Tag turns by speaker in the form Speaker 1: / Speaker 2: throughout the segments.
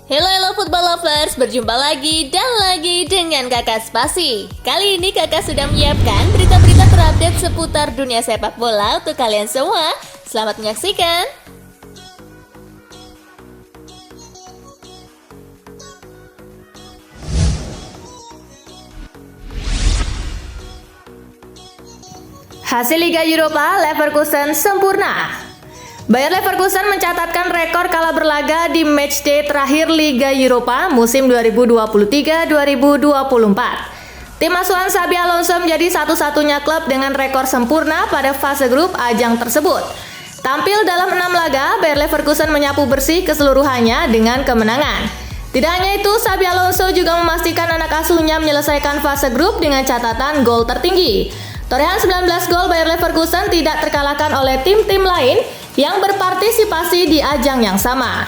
Speaker 1: Hello football lovers, berjumpa lagi dan lagi dengan Kakak Spasi. Kali ini Kakak sudah menyiapkan berita-berita terupdate seputar dunia sepak bola untuk kalian semua. Selamat menyaksikan. Hasil Liga Eropa, Leverkusen sempurna. Bayer Leverkusen mencatatkan rekor kalah berlaga di matchday terakhir Liga Eropa musim 2023-2024. Tim asuhan Xabi Alonso menjadi satu-satunya klub dengan rekor sempurna pada fase grup ajang tersebut. Tampil dalam 6 laga, Bayer Leverkusen menyapu bersih keseluruhannya dengan kemenangan. Tidak hanya itu, Xabi Alonso juga memastikan anak asuhnya menyelesaikan fase grup dengan catatan gol tertinggi. Torehan 19 gol Bayer Leverkusen tidak terkalahkan oleh tim-tim lain yang berpartisipasi di ajang yang sama.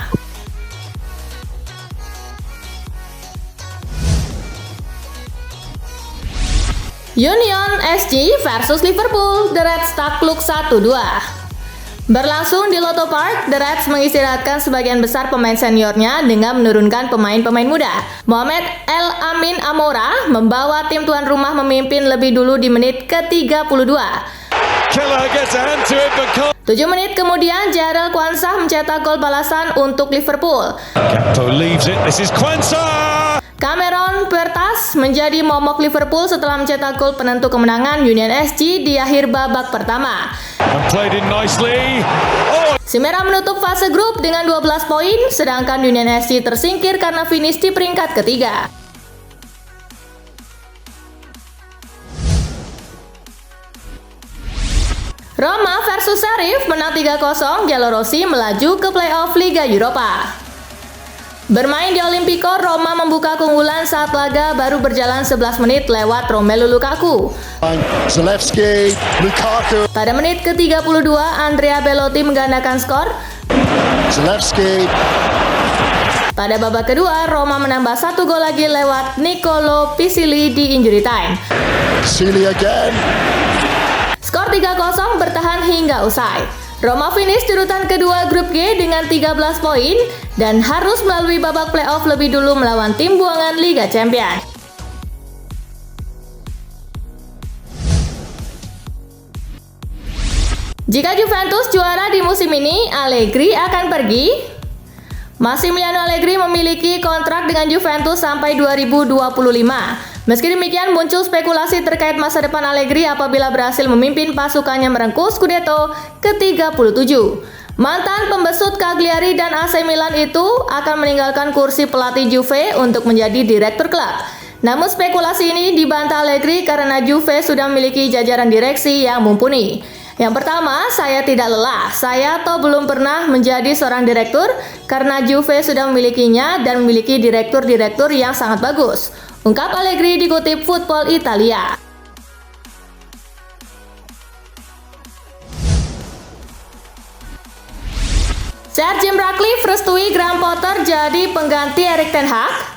Speaker 1: Union SG versus Liverpool, The Reds takluk 1-2. Berlangsung di Lotto Park, The Reds mengistirahatkan sebagian besar pemain seniornya dengan menurunkan pemain-pemain muda. Mohamed El Amin Amora membawa tim tuan rumah memimpin lebih dulu di menit ke-32. 7 menit kemudian, Jarell Quansah mencetak gol balasan untuk Liverpool. Cameron Puertas menjadi momok Liverpool setelah mencetak gol penentu kemenangan Union SG di akhir babak pertama. Si Merah menutup fase grup dengan 12 poin, sedangkan Union SG tersingkir karena finish di peringkat ketiga. Roma versus Sheriff menang 3-0, Giallorossi melaju ke playoff Liga Eropa. Bermain di Olimpico, Roma membuka keunggulan saat laga baru berjalan 11 menit lewat Romelu Lukaku. Pada menit ke-32, Andrea Belotti menggandakan skor. Pada babak kedua, Roma menambah 1 gol lagi lewat Nicolo Pisili di injury time. Skor 3-0 bertahan hingga usai. Roma finish di urutan kedua grup G dengan 13 poin dan harus melalui babak playoff lebih dulu melawan tim buangan Liga Champions. Jika Juventus juara di musim ini, Allegri akan pergi. Massimiliano Allegri memiliki kontrak dengan Juventus sampai 2025. Meski demikian, muncul spekulasi terkait masa depan Allegri apabila berhasil memimpin pasukannya merengkuh Scudetto ke-37. Mantan pembesut Cagliari dan AC Milan itu akan meninggalkan kursi pelatih Juve untuk menjadi direktur klub. Namun spekulasi ini dibantah Allegri karena Juve sudah memiliki jajaran direksi yang mumpuni. Yang pertama, saya tidak lelah. Saya belum pernah menjadi seorang direktur karena Juve sudah memilikinya dan memiliki direktur-direktur yang sangat bagus, ungkap Allegri dikutip Football Italia. Sir Jim Ratcliffe restui Graham Potter jadi pengganti Erik ten Hag.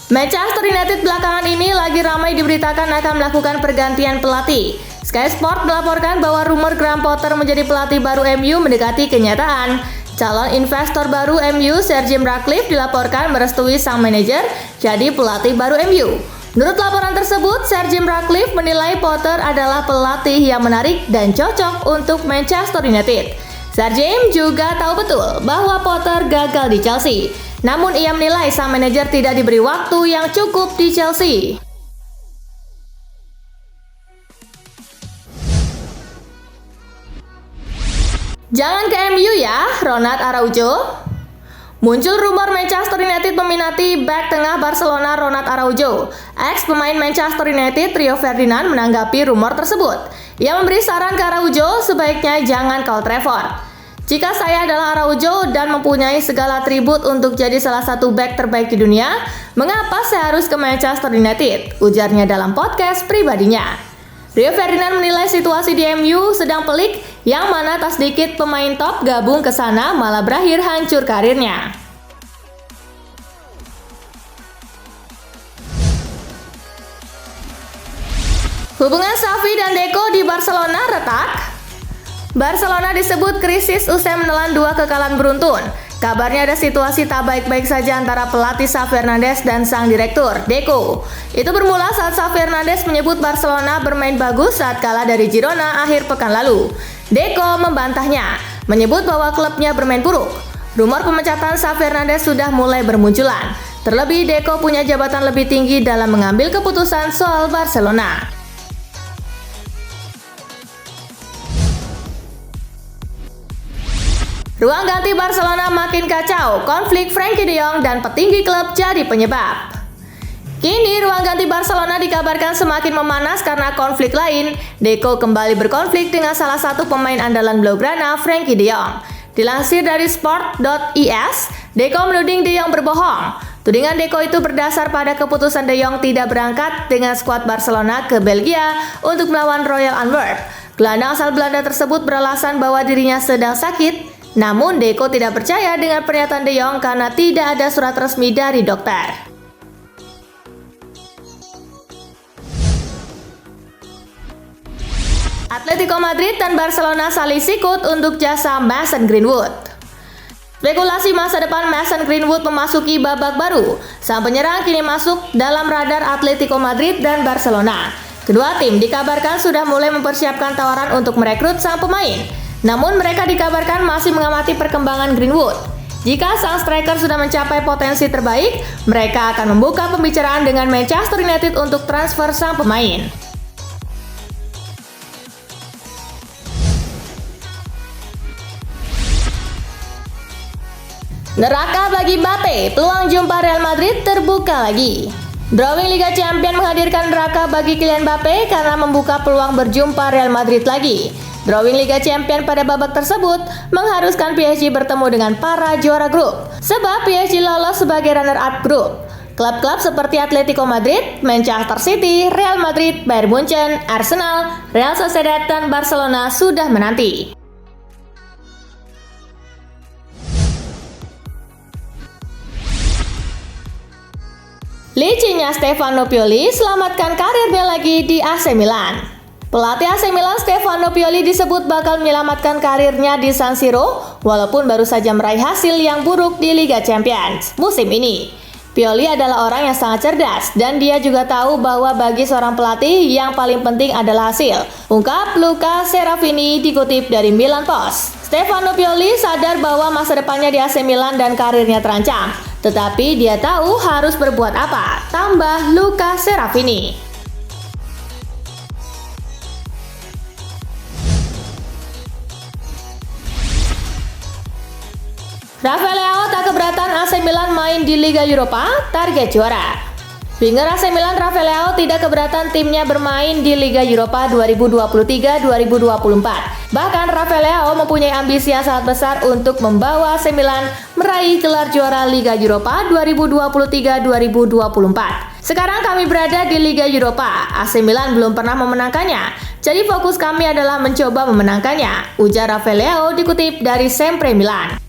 Speaker 1: Manchester United belakangan ini lagi ramai diberitakan akan melakukan pergantian pelatih. Sky Sport melaporkan bahwa rumor Graham Potter menjadi pelatih baru MU mendekati kenyataan. Calon investor baru MU, Sir Jim Ratcliffe, dilaporkan merestui sang manajer jadi pelatih baru MU. Menurut laporan tersebut, Sir Jim Ratcliffe menilai Potter adalah pelatih yang menarik dan cocok untuk Manchester United. Sir Jim juga tahu betul bahwa Potter gagal di Chelsea. Namun ia menilai sang manajer tidak diberi waktu yang cukup di Chelsea. Jangan ke MU ya, Ronald Araujo. Muncul rumor Manchester United meminati bek tengah Barcelona Ronald Araujo. Ex pemain Manchester United Rio Ferdinand menanggapi rumor tersebut. Ia memberi saran ke Araujo sebaiknya jangan ke Old Trafford. Jika saya adalah Araujo dan mempunyai segala atribut untuk jadi salah satu bek terbaik di dunia, mengapa saya harus ke Manchester United? Ujarnya dalam podcast pribadinya. Rio Ferdinand menilai situasi di MU sedang pelik, yang mana tak sedikit pemain top gabung ke sana malah berakhir hancur karirnya. Hubungan Xavi dan Deco di Barcelona retak. Barcelona disebut krisis usai menelan 2 kekalahan beruntun. Kabarnya ada situasi tak baik-baik saja antara pelatih Xavi Hernandez dan sang direktur, Deco. Itu bermula saat Xavi Hernandez menyebut Barcelona bermain bagus saat kalah dari Girona akhir pekan lalu. Deco membantahnya, menyebut bahwa klubnya bermain buruk. Rumor pemecatan Xavi Hernandez sudah mulai bermunculan. Terlebih, Deco punya jabatan lebih tinggi dalam mengambil keputusan soal Barcelona. Ruang ganti Barcelona makin kacau, konflik Frenkie de Jong dan petinggi klub jadi penyebab. Kini ruang ganti Barcelona dikabarkan semakin memanas karena konflik lain. Deco kembali berkonflik dengan salah satu pemain andalan Blaugrana, Frenkie de Jong. Dilansir dari sport.is, Deco menuding de Jong berbohong. Tudingan Deco itu berdasar pada keputusan de Jong tidak berangkat dengan skuad Barcelona ke Belgia untuk melawan Royal Antwerp. Gelandang asal Belanda tersebut beralasan bahwa dirinya sedang sakit. Namun Deco tidak percaya dengan pernyataan de Jong karena tidak ada surat resmi dari dokter. Atletico Madrid dan Barcelona saling sikut untuk jasa Mason Greenwood. Spekulasi masa depan Mason Greenwood memasuki babak baru. Sang penyerang kini masuk dalam radar Atletico Madrid dan Barcelona. Kedua tim dikabarkan sudah mulai mempersiapkan tawaran untuk merekrut sang pemain. Namun mereka dikabarkan masih mengamati perkembangan Greenwood. Jika sang striker sudah mencapai potensi terbaik, mereka akan membuka pembicaraan dengan Manchester United untuk transfer sang pemain. Neraka bagi Mbappe, peluang jumpa Real Madrid terbuka lagi. Drawing Liga Champions menghadirkan neraka bagi Kylian Mbappe karena membuka peluang berjumpa Real Madrid lagi. Drawing Liga Champions pada babak tersebut mengharuskan PSG bertemu dengan para juara grup, sebab PSG lolos sebagai runner-up grup. Klub-klub seperti Atletico Madrid, Manchester City, Real Madrid, Bayern Munchen, Arsenal, Real Sociedad, dan Barcelona sudah menanti. Licinya Stefano Pioli selamatkan karirnya lagi di AC Milan. Pelatih AC Milan Stefano Pioli disebut bakal menyelamatkan karirnya di San Siro walaupun baru saja meraih hasil yang buruk di Liga Champions musim ini. Pioli adalah orang yang sangat cerdas dan dia juga tahu bahwa bagi seorang pelatih yang paling penting adalah hasil. Ungkap Luca Serafini dikutip dari Milan Post. Stefano Pioli sadar bahwa masa depannya di AC Milan dan karirnya terancam. Tetapi dia tahu harus berbuat apa, tambah Luca Serafini. Rafael Leao tak keberatan AC Milan main di Liga Eropa, target juara. Winger AC Milan Rafael Leao tidak keberatan timnya bermain di Liga Eropa 2023-2024. Bahkan Rafael Leao mempunyai ambisi yang sangat besar untuk membawa AC Milan meraih gelar juara Liga Eropa 2023-2024. Sekarang kami berada di Liga Eropa, AC Milan belum pernah memenangkannya. Jadi fokus kami adalah mencoba memenangkannya, ujar Rafael Leao dikutip dari Sempre Milan.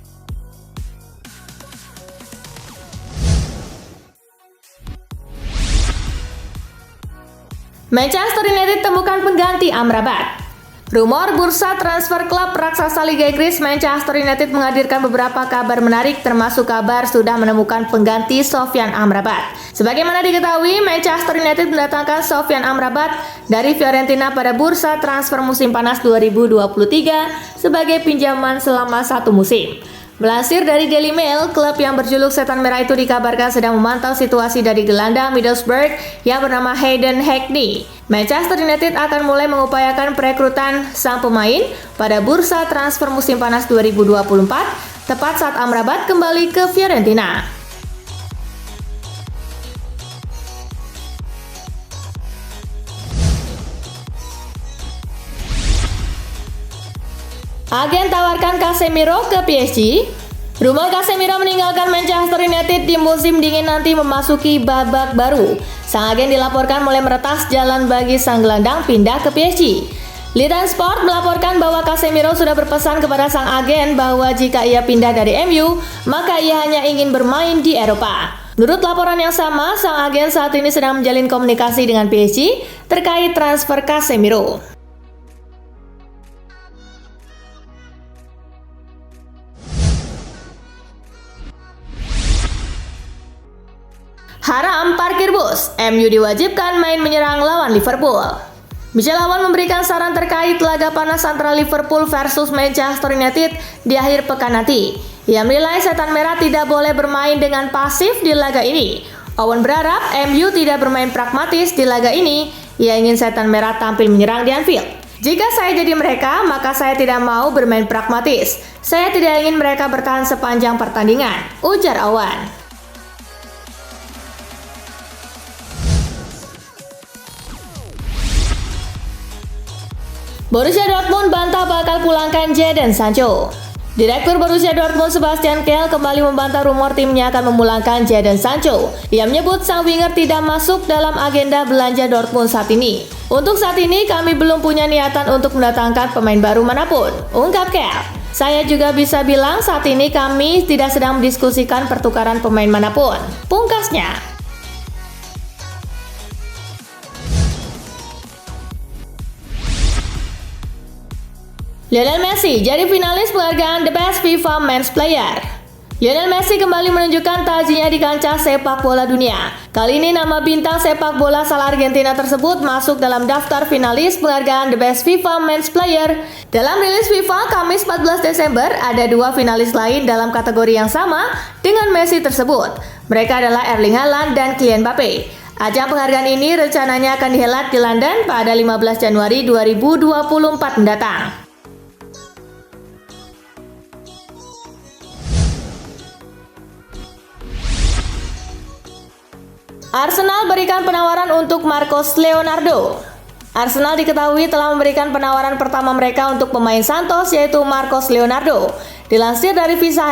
Speaker 1: Manchester United temukan pengganti Amrabat. Rumor bursa transfer klub raksasa Liga Inggris Manchester United menghadirkan beberapa kabar menarik termasuk kabar sudah menemukan pengganti Sofyan Amrabat. Sebagaimana diketahui, Manchester United mendatangkan Sofyan Amrabat dari Fiorentina pada bursa transfer musim panas 2023 sebagai pinjaman selama 1 musim. Melansir dari Daily Mail, klub yang berjuluk Setan Merah itu dikabarkan sedang memantau situasi dari gelandang Middlesbrough yang bernama Hayden Hackney. Manchester United akan mulai mengupayakan perekrutan sang pemain pada bursa transfer musim panas 2024, tepat saat Amrabat kembali ke Fiorentina. Agen tawarkan Casemiro ke PSG. Rumor Casemiro meninggalkan Manchester United di musim dingin nanti memasuki babak baru. Sang agen dilaporkan mulai meretas jalan bagi sang gelandang pindah ke PSG. Litan Sport melaporkan bahwa Casemiro sudah berpesan kepada sang agen bahwa jika ia pindah dari MU, maka ia hanya ingin bermain di Eropa. Menurut laporan yang sama, sang agen saat ini sedang menjalin komunikasi dengan PSG terkait transfer Casemiro. Haram parkir bus, MU diwajibkan main menyerang lawan Liverpool. Michelle Awan memberikan saran terkait laga panas antara Liverpool versus Manchester United di akhir pekan nanti. Ia menilai setan merah tidak boleh bermain dengan pasif di laga ini. Awan berharap MU tidak bermain pragmatis di laga ini. Ia ingin setan merah tampil menyerang di Anfield. Jika saya jadi mereka, maka saya tidak mau bermain pragmatis. Saya tidak ingin mereka bertahan sepanjang pertandingan, ujar Awan. Borussia Dortmund bantah bakal pulangkan Jadon Sancho. Direktur Borussia Dortmund Sebastian Kehl kembali membantah rumor timnya akan memulangkan Jadon Sancho. Ia menyebut sang winger tidak masuk dalam agenda belanja Dortmund saat ini. Untuk saat ini kami belum punya niatan untuk mendatangkan pemain baru manapun, ungkap Kehl. Saya juga bisa bilang saat ini kami tidak sedang mendiskusikan pertukaran pemain manapun, pungkasnya. Lionel Messi jadi finalis penghargaan The Best FIFA Men's Player. Lionel Messi kembali menunjukkan tajinya di kancah sepak bola dunia. Kali ini nama bintang sepak bola asal Argentina tersebut masuk dalam daftar finalis penghargaan The Best FIFA Men's Player. Dalam rilis FIFA Kamis 14 Desember, ada dua finalis lain dalam kategori yang sama dengan Messi tersebut. Mereka adalah Erling Haaland dan Kylian Mbappe. Ajang penghargaan ini rencananya akan dihelat di London pada 15 Januari 2024 mendatang. Arsenal berikan penawaran untuk Marcos Leonardo. Arsenal diketahui telah memberikan penawaran pertama mereka untuk pemain Santos yaitu Marcos Leonardo. Dilansir dari Visa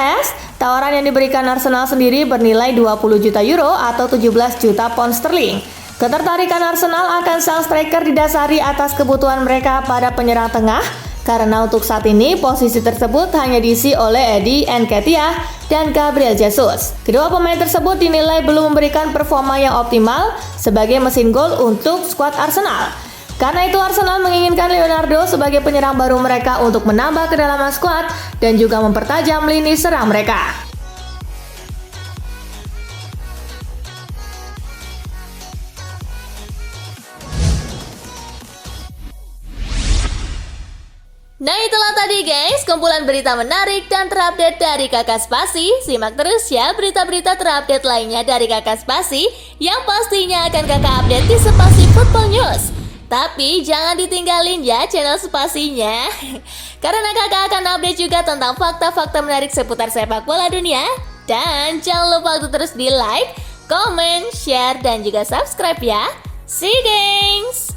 Speaker 1: tawaran yang diberikan Arsenal sendiri bernilai 20 juta euro atau 17 juta pound sterling. Ketertarikan Arsenal akan sang striker didasari atas kebutuhan mereka pada penyerang tengah, karena untuk saat ini posisi tersebut hanya diisi oleh Eddie Nketiah dan Gabriel Jesus. Kedua pemain tersebut dinilai belum memberikan performa yang optimal sebagai mesin gol untuk skuad Arsenal. Karena itu Arsenal menginginkan Leonardo sebagai penyerang baru mereka untuk menambah kedalaman skuad dan juga mempertajam lini serang mereka. Nah itulah tadi guys, kumpulan berita menarik dan terupdate dari Kakak Spasi. Simak terus ya berita-berita terupdate lainnya dari Kakak Spasi yang pastinya akan Kakak update di Spasi Football News. Tapi jangan ditinggalin ya channel Spasinya, karena Kakak akan update juga tentang fakta-fakta menarik seputar sepak bola dunia. Dan jangan lupa untuk terus di like, comment, share, dan juga subscribe ya. See you guys!